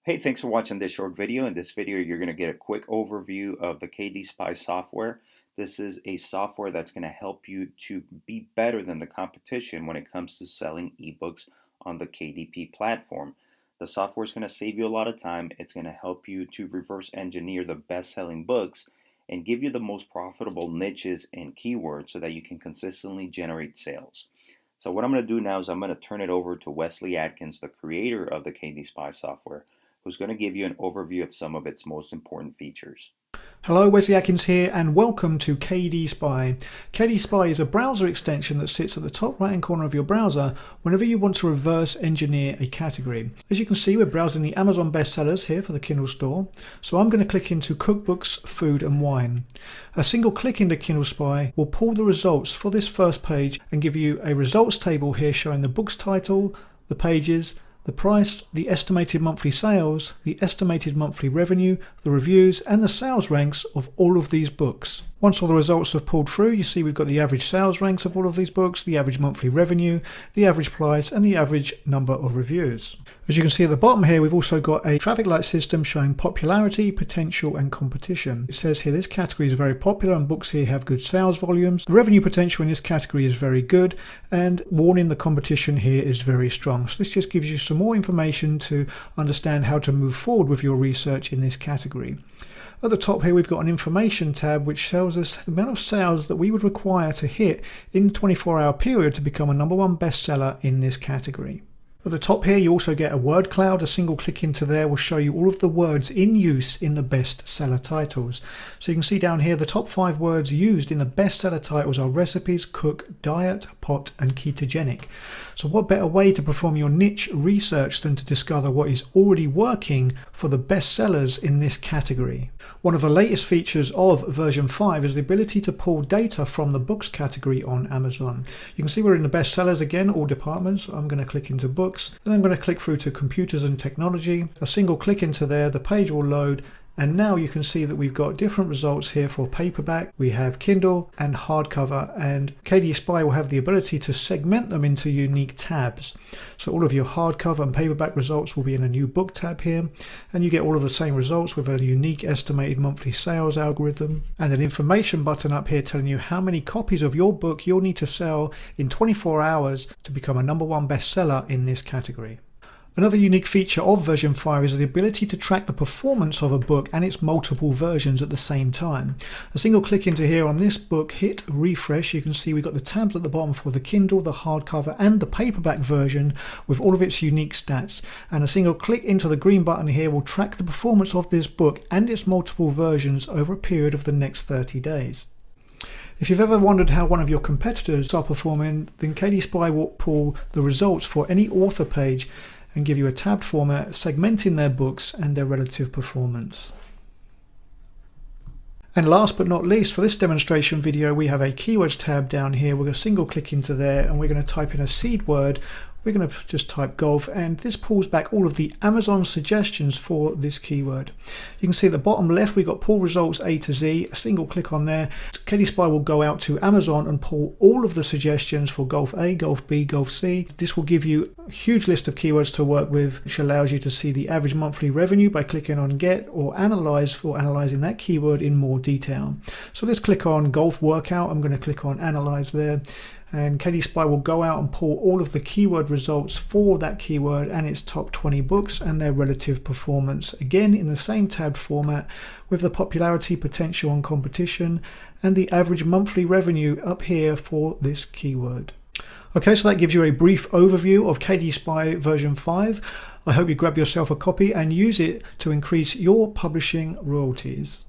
Hey, thanks for watching this short video. In this video, you're going to get a quick overview of the KDSpy software. This is a software that's going to help you to be better than the competition when it comes to selling ebooks on the KDP platform. The software is going to save you a lot of time. It's going to help you to reverse engineer the best-selling books and give you the most profitable niches and keywords so that you can consistently generate sales. So what I'm going to do now is I'm going to turn it over to Wesley Atkins, the creator of the KDSpy software, who's going to give you an overview of some of its most important features. Hello, Wesley Atkins here and welcome to KDSpy. KDSpy is a browser extension that sits at the top right hand corner of your browser whenever you want to reverse engineer a category. As you can see, we're browsing the Amazon bestsellers here for the Kindle store. So I'm going to click into cookbooks, food and wine. A single click into KindleSpy will pull the results for this first page and give you a results table here showing the book's title, the pages, the price, the estimated monthly sales, the estimated monthly revenue, the reviews and the sales ranks of all of these books. Once all the results have pulled through, you see we've got the average sales ranks of all of these books, the average monthly revenue, the average price and the average number of reviews. As you can see at the bottom here, we've also got a traffic light system showing popularity, potential and competition. It says here this category is very popular and books here have good sales volumes. The revenue potential in this category is very good and warning, the competition here is very strong. So this just gives you some more information to understand how to move forward with your research in this category. At the top here we've got an information tab which tells us the amount of sales that we would require to hit in a 24-hour period to become a #1 bestseller in this category. At the top here you also get a word cloud. A single click into there will show you all of the words in use in the bestseller titles. So you can see down here the top 5 words used in the bestseller titles are recipes, cook, diet, pot and ketogenic. So what better way to perform your niche research than to discover what is already working for the bestsellers in this category. One of the latest features of version 5 is the ability to pull data from the books category on Amazon. You can see we're in the bestsellers again, all departments. I'm going to click into books, then I'm going to click through to computers and technology. A single click into there, the page will load. And now you can see that we've got different results here for paperback. We have Kindle and hardcover, and KDSpy will have the ability to segment them into unique tabs. So all of your hardcover and paperback results will be in a new book tab here, and you get all of the same results with a unique estimated monthly sales algorithm and an information button up here telling you how many copies of your book you'll need to sell in 24 hours to become a #1 bestseller in this category. Another unique feature of version 5 is the ability to track the performance of a book and its multiple versions at the same time. A single click into here on this book, hit refresh, you can see we've got the tabs at the bottom for the Kindle, the hardcover and the paperback version with all of its unique stats. And a single click into the green button here will track the performance of this book and its multiple versions over a period of the next 30 days. If you've ever wondered how one of your competitors are performing, then KDSpy will pull the results for any author page and give you a tabbed format segmenting their books and their relative performance. And last but not least, for this demonstration video, we have a keywords tab down here. We're going to single click into there and we're going to type in a seed word. We're going to just type golf, and this pulls back all of the Amazon suggestions for this keyword. You can see at the bottom left we've got pull results A to Z. A single click on there, KDSpy will go out to Amazon and pull all of the suggestions for golf A, golf B, golf C. This will give you a huge list of keywords to work with, which allows you to see the average monthly revenue by clicking on get or analyze for analyzing that keyword in more detail. So let's click on golf workout. I'm going to click on analyze there. And KDSpy will go out and pull all of the keyword results for that keyword and its top 20 books and their relative performance, again in the same tabbed format with the popularity, potential and competition and the average monthly revenue up here for this keyword. Okay, so that gives you a brief overview of KDSpy version 5. I hope you grab yourself a copy and use it to increase your publishing royalties.